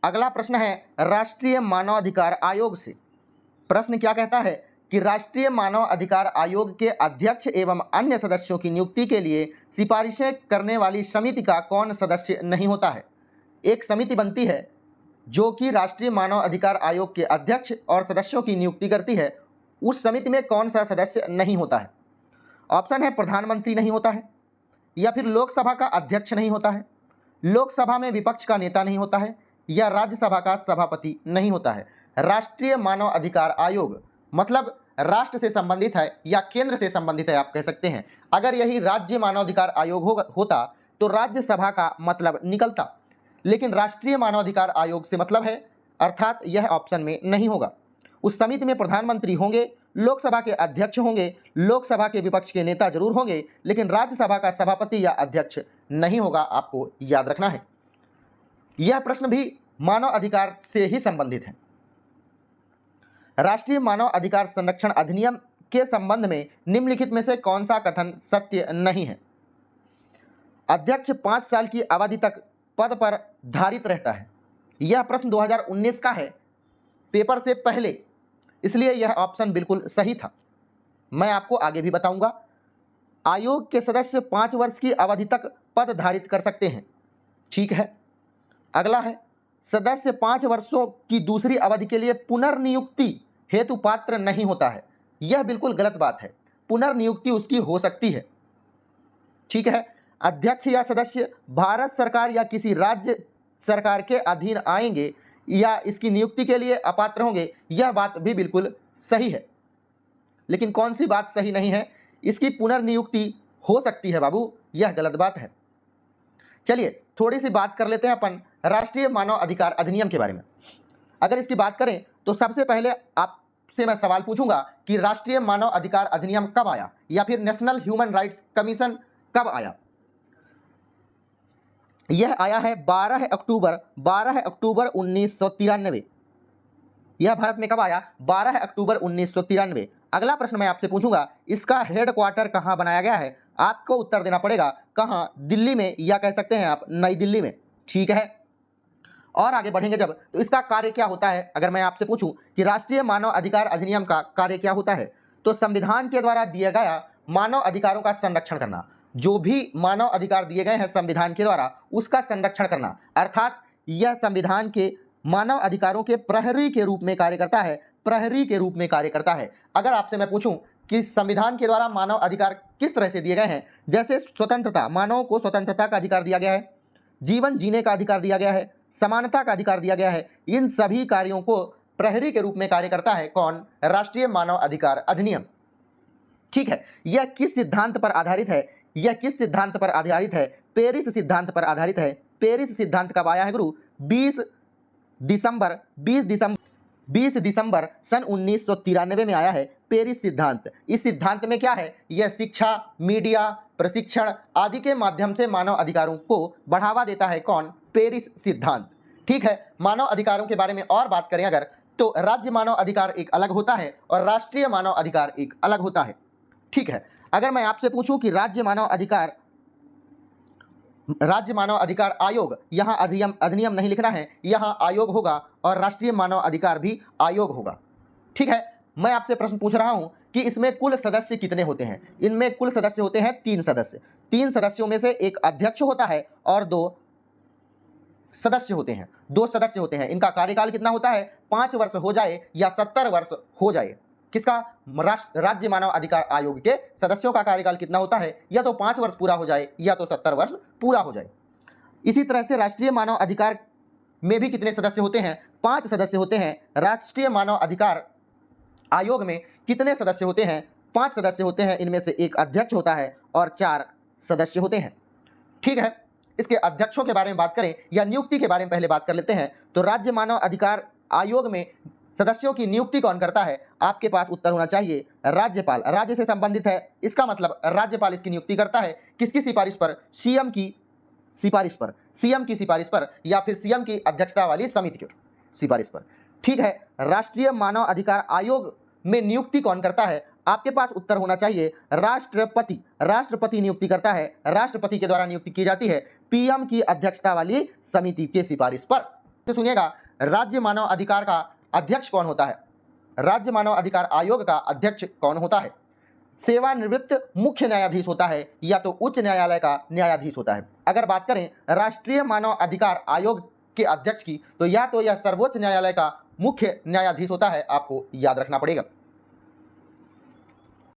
अगला प्रश्न है राष्ट्रीय मानवाधिकार आयोग से। प्रश्न क्या कहता है कि राष्ट्रीय मानव अधिकार आयोग के अध्यक्ष एवं अन्य सदस्यों की नियुक्ति के लिए सिफारिशें करने वाली समिति का कौन सदस्य नहीं होता है। एक समिति बनती है जो कि राष्ट्रीय मानव अधिकार आयोग के अध्यक्ष और सदस्यों की नियुक्ति करती है। उस समिति में कौन सा सदस्य नहीं होता है। ऑप्शन है प्रधानमंत्री नहीं होता है, या फिर लोकसभा का अध्यक्ष नहीं होता है, लोकसभा में विपक्ष का नेता नहीं होता है, या राज्यसभा का सभापति नहीं होता है। राष्ट्रीय मानव अधिकार आयोग मतलब राष्ट्र से संबंधित है या केंद्र से संबंधित है, आप कह सकते हैं। अगर यही राज्य मानवाधिकार आयोग होता तो राज्यसभा का मतलब निकलता, लेकिन राष्ट्रीय मानवाधिकार आयोग से मतलब है, अर्थात यह ऑप्शन में नहीं होगा। उस समिति में प्रधानमंत्री होंगे, लोकसभा के अध्यक्ष होंगे, लोकसभा के विपक्ष के नेता जरूर होंगे, लेकिन राज्यसभा का सभापति या अध्यक्ष नहीं होगा, आपको याद रखना है। यह प्रश्न भी मानव अधिकार से ही संबंधित है। राष्ट्रीय मानव अधिकार संरक्षण अधिनियम के संबंध में निम्नलिखित में से कौन सा कथन सत्य नहीं है। अध्यक्ष 5 साल की अवधि तक पद पर धारित रहता है। यह प्रश्न 2019 का है, पेपर से पहले, इसलिए यह ऑप्शन बिल्कुल सही था। मैं आपको आगे भी बताऊंगा। आयोग के सदस्य 5 वर्ष की अवधि तक पद धारित कर सकते हैं। ठीक है। अगला है सदस्य 5 वर्षों की दूसरी अवधि के लिए पुनर्नियुक्ति हेतु पात्र नहीं होता है। यह बिल्कुल गलत बात है। पुनर्नियुक्ति उसकी हो सकती है। ठीक है। अध्यक्ष या सदस्य भारत सरकार या किसी राज्य सरकार के अधीन आएंगे या इसकी नियुक्ति के लिए अपात्र होंगे, यह बात भी बिल्कुल सही है। लेकिन कौन सी बात सही नहीं है? इसकी पुनर्नियुक्ति हो सकती है बाबू, यह गलत बात है। चलिए थोड़ी सी बात कर लेते हैं अपन राष्ट्रीय मानव अधिकार अधिनियम के बारे में। अगर इसकी बात करें तो सबसे पहले आपसे मैं सवाल पूछूंगा कि राष्ट्रीय मानव अधिकार अधिनियम कब आया, या फिर नेशनल ह्यूमन राइट्स कमीशन कब आया। यह आया है 12 अक्टूबर 1993। यह भारत में कब आया? 12 अक्टूबर 1993। अगला प्रश्न मैं आपसे पूछूंगा, इसका हेडक्वार्टर कहां बनाया गया है? आपको उत्तर देना पड़ेगा कहां, दिल्ली में, या कह सकते हैं आप नई दिल्ली में। ठीक है। और आगे बढ़ेंगे जब, तो इसका कार्य क्या होता है? अगर मैं आपसे पूछूं कि राष्ट्रीय मानव अधिकार अधिनियम का कार्य क्या होता है, तो संविधान के द्वारा दिया गया मानव अधिकारों का संरक्षण करना। जो भी मानव अधिकार दिए गए हैं संविधान के द्वारा, उसका संरक्षण करना, अर्थात यह संविधान के मानव अधिकारों के प्रहरी के रूप में कार्य करता है। प्रहरी के रूप में कार्य करता है। अगर आपसे मैं पूछूं कि संविधान के द्वारा मानव अधिकार किस तरह से दिए गए हैं, जैसे स्वतंत्रता, मानव को स्वतंत्रता का अधिकार दिया गया है, जीवन जीने का अधिकार दिया गया है, समानता का अधिकार दिया गया है। इन सभी कार्यों को प्रहरी के रूप में कार्य करता है कौन? राष्ट्रीय मानव अधिकार अधिनियम। ठीक है। यह किस सिद्धांत पर आधारित है? यह किस सिद्धांत पर आधारित है? पेरिस सिद्धांत पर आधारित है। पेरिस सिद्धांत कब आया है गुरु? 20 दिसंबर सन 1993 में आया है पेरिस सिद्धांत। इस सिद्धांत में क्या है? यह शिक्षा, मीडिया, प्रशिक्षण आदि के माध्यम से मानव अधिकारों को बढ़ावा देता है कौन? पेरिस सिद्धांत। ठीक है। मानव अधिकारों के बारे में और बात करें अगर, तो राज्य मानव अधिकार एक अलग होता है और राष्ट्रीय मानव अधिकार एक अलग होता है। ठीक है। अगर मैं आपसे पूछूं कि राज्य मानव अधिकार आयोग, यहां अधिनियम नहीं लिखना है, यहां आयोग होगा, और राष्ट्रीय मानव अधिकार भी आयोग होगा। ठीक है। मैं आपसे प्रश्न पूछ रहा हूं कि इसमें कुल सदस्य कितने होते हैं? इनमें कुल सदस्य होते हैं 3 सदस्य। 3 सदस्यों में से एक अध्यक्ष होता है और 2 सदस्य होते हैं। 2 सदस्य होते हैं। इनका कार्यकाल कितना होता है? 5 वर्ष हो जाए या 70 वर्ष हो जाए। किसका? राज्य मानव अधिकार आयोग के सदस्यों का कार्यकाल कितना होता है? या तो 5 वर्ष पूरा हो जाए या तो 70 वर्ष पूरा हो जाए। इसी तरह से राष्ट्रीय मानव अधिकार में भी कितने सदस्य होते हैं? 5 सदस्य होते हैं। राष्ट्रीय मानव अधिकार आयोग में कितने सदस्य होते हैं? 5 सदस्य होते हैं। इनमें से एक अध्यक्ष होता है और 4 सदस्य होते हैं। ठीक है। इसके अध्यक्षों के बारे में बात करें या नियुक्ति के बारे में पहले बात कर लेते हैं। तो राज्य मानव अधिकार आयोग में सदस्यों की नियुक्ति कौन करता है? आपके पास उत्तर होना चाहिए राज्यपाल। राज्य से संबंधित है, इसका मतलब राज्यपाल इसकी नियुक्ति करता है। किसकी सिफारिश पर? सीएम की सिफारिश पर। सीएम की सिफारिश पर या फिर सीएम की अध्यक्षता वाली समिति की सिफारिश पर। ठीक है। राष्ट्रीय मानव अधिकार आयोग में नियुक्ति कौन करता है? आपके पास उत्तर होना चाहिए राष्ट्रपति। राष्ट्रपति नियुक्ति करता है। राष्ट्रपति के द्वारा नियुक्ति की जाती है पीएम की अध्यक्षता वाली समिति के सिफारिश पर। तो सुनिएगा, राज्य मानव अधिकार का अध्यक्ष कौन होता है? राज्य मानव अधिकार आयोग का अध्यक्ष कौन होता है? सेवानिवृत्त मुख्य न्यायाधीश होता है या तो उच्च न्यायालय का न्यायाधीश होता है? अगर बात करें राष्ट्रीय मानव अधिकार आयोग के अध्यक्ष की, तो या तो यह सर्वोच्च न्यायालय का मुख्य न्यायाधीश होता है, आपको याद रखना पड़ेगा।